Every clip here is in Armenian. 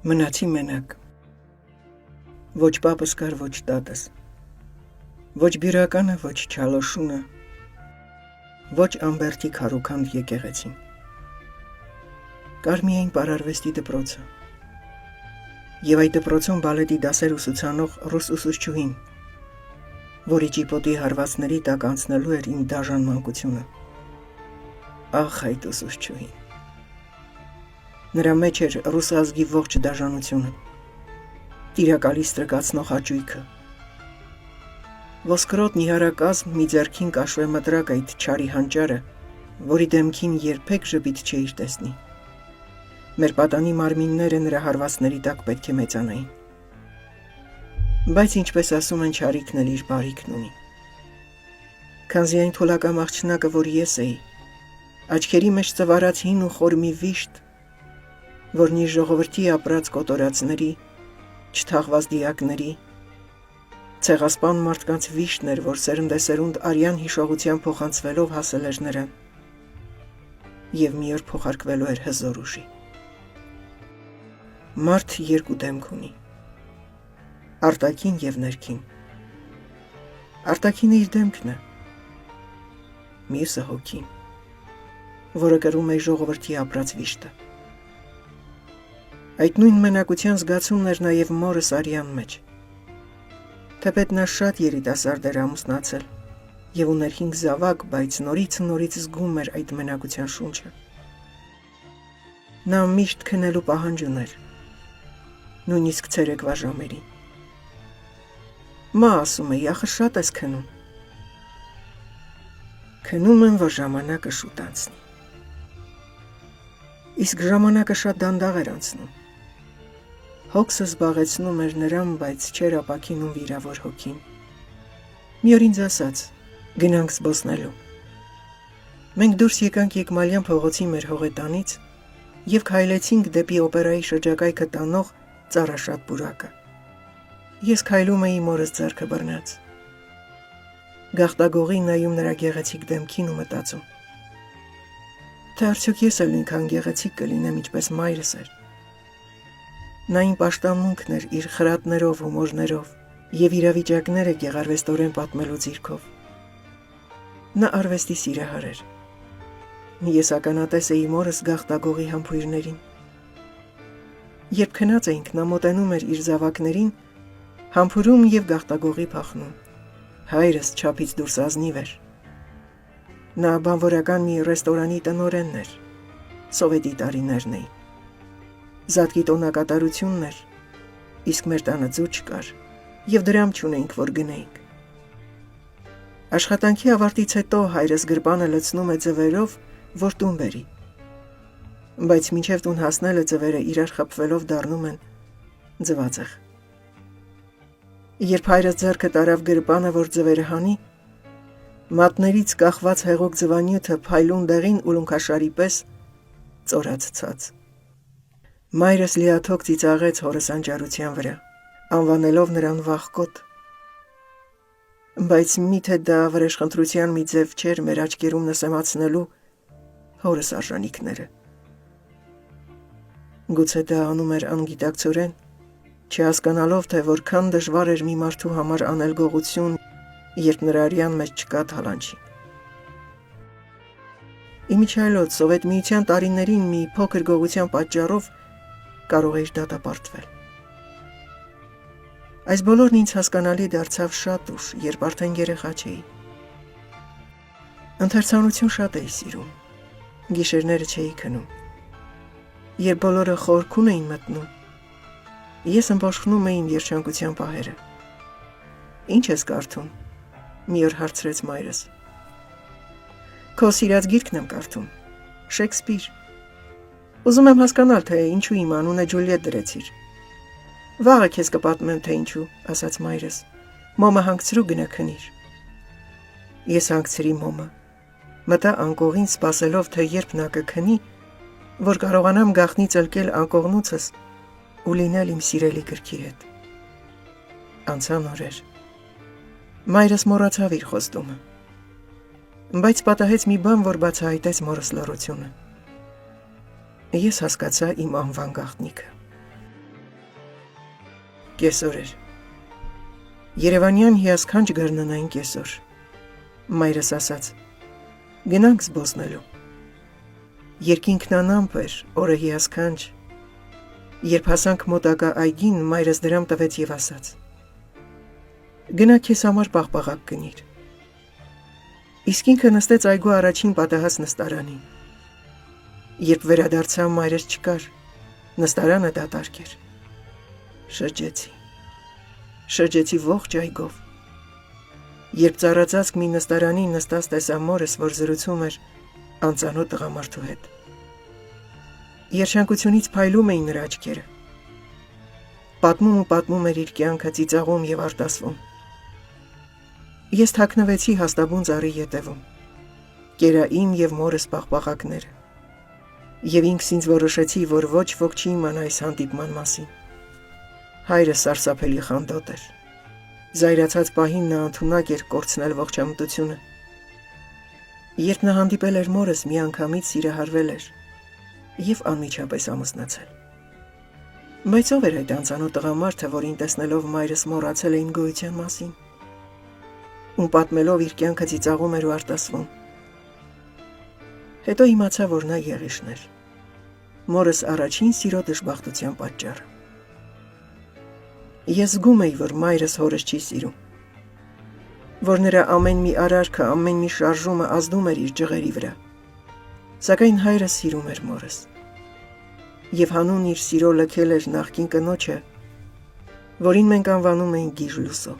Մնացի մենակ, ոչ պապս կար, ոչ տատս, ոչ բյուրականը, ոչ չալոշունը, ոչ ամբերտի քարուքանդ եկեղեցին, կար միայն պարարվեստի դպրոցը, և այդ դպրոցում բալետի դասեր ուսուցանող ռուս ուսուցչուհին, որի ճիպոտի հարվածների տակ անցնելու էր իմ դաժան մանկությունը, ախ այդ ուսուցչուհին, նրա մեջ էր ռուս ազգի ողջ դաժանությունը, տիրակալի ստրկացնող հաճույքը, ոսկրոտ նիհարակազմ մի ձեռքին կաշվե մտրակ այդ չարի հանճարը, որի դեմքին երբեք ժպիտ չէիր տեսնի, մեր պատանի մարմինները նրա հարվածների տակ պետք է մեծանային, բայց ինչպես ասում են չարիքն էլ իր բարիքն ունի, քանզի այն թոլակամ աղջնակը, որ ես էի, աչքերի մեջ ծվարած հին ու խոր մի վիշտ, որն իր ժողովրդի ապրած կոտորածների, չթաղված դիակների, ցեղասպան մարդկանց վիշտն էր, որ սերնդեսերունդ արյան հիշողության փոխանցվելով հասել էր նրան, և մի օր փոխարկվելու էր հզոր ուժի։ Մարդ երկու դեմք ունի, արտաքին և ներքին, արտաքինը իր դեմքն է, մյուսը հոգին, որը կրում է ժողովրդի ապրած վիշտը։ Այդ նույն մենակության զգացումն էր նաև մորս արյան մեջ, թեպետ նա շատ երիտասարդ էր ամուսնացել և ուներ 5 զավակ, բայց նորից զգում էր այդ մենակության շունչը։ Նա միշտ քնելու պահանջ ուներ, նույնիսկ ցերեկվա ժամերին։ Մա ասում էի, ախր շատ ես քնում։ Քնում եմ, որ ժամանակը շուտ անցնի։ Իսկ ժամանակը շատ դանդաղ էր անցնում։ Հոգսը զբաղեցնում էր նրան, բայց չէր ապաքինում վիրավոր հոգին։ Մի օր ինձ ասաց, գնանք զբոսնելու։ Մենք դուրս եկանք Եկմալյան փողոցի մեր հողետանից և քայլեցինք դեպի օպերայի շրջակայքը տանող ծառաշատ պուրակը։ Ես քայլում էի մորս ձեռքը բռնած։ Գաղտագողի նայում նրա գեղեցիկ դեմքին ու մտածում. թե արդյոք ես էլ նույնքան գեղեցիկ կլինեմ, ինչպես մայրս էր։ Նա իմ պաշտամունքն էր իր խրատներով ու մոժներով և իրավիճակները գեղարվեստորեն պատմելու ձիրքով։ Նա արվեստի սիրահար էր։ Ես ականատես էի մորս գաղտագողի համբույրներին։ Երբ քնած էինք, նա մոտենում էր իր զավակներին, համբուրում և գաղտագողի փախնում։ Հայրս չափից դուրս ազնիվ էր։ Նա բանվորական մի ռեստորանի տնօրենն էր, սովետի տարիներն էին։ Զատկի տոնակատարությունն էր, իսկ մեր տանը ձու չկար, և դրամ չունեինք, որ գնեինք։ Աշխատանքի ավարտից հետո հայրս գրպանը լցնում է ձվերով, որ տուն բերի, բայց մինչև տուն հասնելը ձվերը իրար խփվելով դառնում են ձվածեղ։ Երբ հայրս ձեռքը տարավ գրպանը, որ ձվերը հանի, մատներից կախված հեղուկ ձվանյութը փայլուն դեղին ուլունքաշարի պես ծորաց ցած։ Մայրս լիաթոք ծիծաղեց հորս անճարության վրա, անվանելով նրան վախկոտ, բայց միթե դա վրեժխնդրության մի ձև չէր մեր աչքերում նսեմացնելու հորս արժանիքները։ Գուցե դա անում էր անգիտակցորեն, չհասկանալով, թե որքան դժվար էր մի մարդու համար անել գողություն, երբ նրա արյան մեջ չկա թալանչին։ Իմիջիայլոց Սովետ միության տարիներին մի փոքր գողության պատճառով կարող էիր դատապարտվել։ Այս բոլորն ինձ հասկանալի դարձավ շատ ուշ, երբ արդեն երեխա չէի։ Ընթերցանություն շատ էի սիրում, գիշերները չէի քնում։ Երբ բոլորը խորքուն էին մտնում, ես ըմբոշխնում էի իմ երջանկության պահերը։ Ինչ ես կարդում, մի օր հարցրեց մայրս։ Քո սիրած գիրքն եմ կարդում, Շեքսպիր։ Ուզում եմ հասկանալ, թե ինչու իմ անունը Ջուլիետ դրեցիր։ Վաղը քեզ կպատմեմ, թե ինչու, ասաց մայրս։ Մոմը հանգցրու գնա քնիր։ Ես հանգցրի մոմը։ Մտա անկողին սպասելով, թե երբ նա կքնի, որ կարողանամ գաղտնի ծլկել անկողնուցս ու լինել իմ սիրելի գրքի հետ։ Անցան օրեր։ Մայրս մոռացավ իր խոստումը, բայց պատահեց մի բան, որ բացահայտեց մորս լռությունը։ Ես հասկացա իմ անվան գաղտնիքը։ Կեսօր էր։ Երևանյան հիասքանչ գարնանային կեսօր։ Մայրս ասաց. գնանք զբոսնելու։ Երկինքն անամպ էր, օրը հիասքանչ։ Երբ հասանք մոտակա այգին, մայրս դրամ տվեց և ասաց. գնա քեզ համար պաղպաղակ գնիր։ Իսկ ինքը նստեց այգու առաջին պատահած նստարանին։ Երբ վերադարձա, մայրս չկար, նստարանը դատարկ էր։ Շրջեցի ողջ այգով։ Երբ ծառածածկ մի նստարանին նստած տեսա մորս, որ զրուցում էր անծանոթ տղամարդու հետ։ Երջանկությունից փայլում էին նրա աչքերը։ Պատմում ու պատմում էր իր կյանքը, ծիծաղում և արտասվում։ Ես թաքնվեցի հաստաբուն ծառի ետևում, կերա իմ և մորս պաղպաղակները, և ինքս ինձ որոշեցի, որ ոչ ոք չի իմանա այս հանդիպման մասին։ Հայրս սարսափելի խանդոտ էր։ Զայրացած պահին նա ընդունակ էր կորցնել ողջամտությունը։ Երբ նա հանդիպել էր մորս, միանգամից սիրահարվել էր և անմիջապես ամուսնացել։ Բայց ով էր այդ անծանոթ տղամարդը, որին տեսնելով մայրս մոռացել է իմ գոյության մասին, ում պատմելով իր կյանքը ծիծաղում էր ու արտասվում։ Հետո իմացա, որ նա եղիշն էր, մորս առաջին սիրո դժբախտության պատճառը։ Ես զգում էի, որ մայրս հորս չի սիրում, որ նրա ամեն մի արարքը, ամեն մի շարժումը ազդում էր իր ջղերի վրա, սակայն հայրս սիրում էր մորս և հանուն իր սիրո լքել էր նախկին կնոջը, որին մենք անվանում էինք Գիժ Լուսո։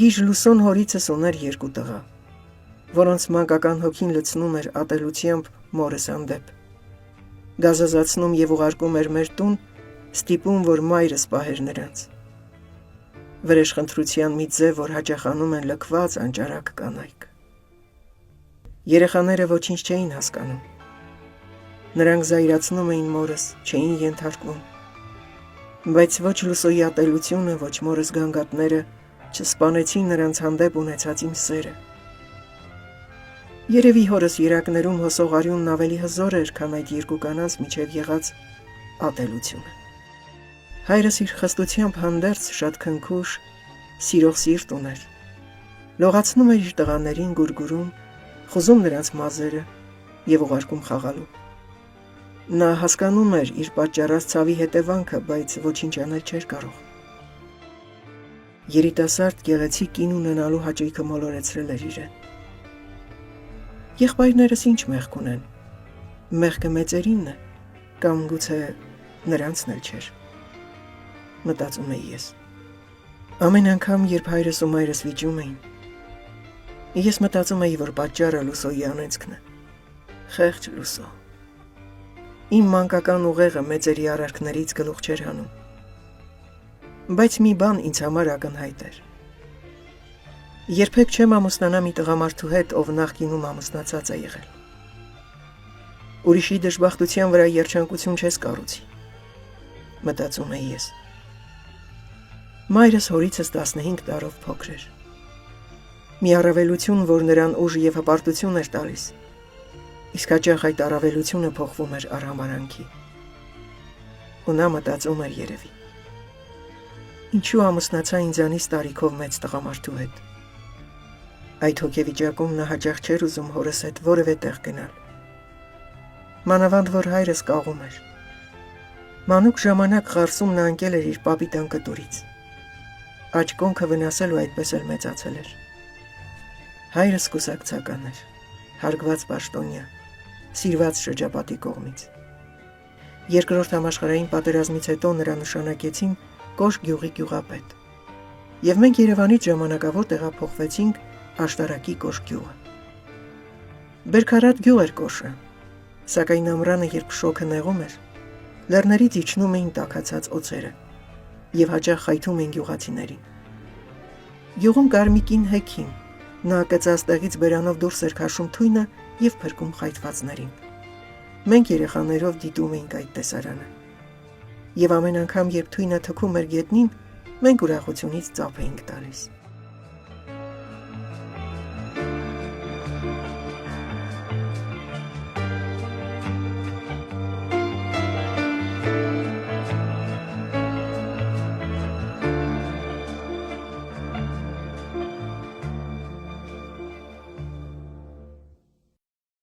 Գիժ Լուսոն հորիցս ուներ երկու տղա, որոնց մանկական հոգին լցնում էր ատելությամբ մորս հանդեպ, գազազացնում և ուղարկում էր մեր տուն, ստիպում, որ մայրս պահեր նրանց։ Վրեժխնդրության մի ձև, որ հաճախանում են լքված անճարակ կանայք։ Երեխաները ոչինչ չէին հասկանում։ Նրանք զայրացնում էին մորս, չէին ենթարկվում։ Բայց ոչ Լուսոյի ատելությունը, ոչ մորս գանգատները չսպանեցին նրանց հանդեպ ունեցած իմ սերը։ Երևի հորս երակներում հոսող արյունն ավելի հզոր էր, քան այդ երկու կանանց միջև եղած ատելությունը։ Հայրս իր խստությամբ հանդերձ շատ քնքուշ, սիրող սիրտ ուներ։ Լողացնում էր իր տղաներին, գուրգուրում, խուզում նրանց մազերը և ուղարկում խաղալու։ Նա հասկանում էր իր պատճառած ցավի հետևանքը, բայց ոչինչ անել չէր կարող։ Երիտասարդ գեղեցիկ կին ունենալու հաճույքը մոլորեցրել էր իրեն։ Եղբայրներս ինչ մեղք ունեն, մեղքը մեծերինն է, կամ գուցե նրանցն էլ չէր, մտածում էի ես։ Ամեն անգամ, երբ հայրս ու մայրս վիճում էին, ես մտածում էի, որ պատճառը Լուսոյի անեծքն է։ Խեղճ Լուսո։ Իմ մանկական ուղեղը մեծերի արարքներից գլուխ չէր հանում։ Բայց մի բան ինձ համար ակնհայտ էր։ Երբեք չեմ ամուսնանա մի տղամարդու հետ, ով նախկինում ամուսնացած է եղել։ Ուրիշի դժբախտության վրա երջանկություն չես կառուցի, մտածում էի ես։ Մայրս հորիցս 15 տարով փոքր էր։ Մի առավելություն, որ նրան ուժ և հպարտություն էր տալիս, իսկ հաճախ այդ առավելությունը փոխվում էր արհամարանքի։ Ու նա մտածում էր երևի. ինչու ամուսնացա ինձանից տարիքով մեծ տղամարդու հետ։ Այդ հոգեվիճակում նա հաճախ չէր ուզում հորս հետ որևէ տեղ գնալ։ Մանավանդ, որ հայրս կաղում էր։ Մանուկ ժամանակ Ղարսում նա ընկել էր իր պապի տան կտուրից։ Աջ կոնքը վնասել ու այդպես էլ մեծացել էր։ Հայրս կուսակցական էր, հարգված պաշտոնյա, սիրված շրջապատի կողմից։ Երկրորդ համաշխարհային պատերազմից հետո նրա նշանակեցին Կոշ գյուղի գյուղապետ, և մենք Երևանից ժամանակավոր տեղափոխվեցինք Աշտարակի Կոշ գյուղը։ Բերքարատ գյուղ էր Կոշը, սակայն ամռանը, երբ շոգը նեղում էր, լեռներից իջնում էին տաքացած օձերը և հաճախ խայթում էին գյուղացիներին։ Գյուղում կար մի կին հեքիմ, նա կծած տեղից բերանով դուրս էր քաշում թույնը և փրկում խայթվածներին։ Մենք երեխաներով դիտում էինք այդ տեսարանը։ Եվ ամեն անգամ, երբ թույնը թքում էր գետնին, մենք ուրախությունից ծափ էինք տալիս։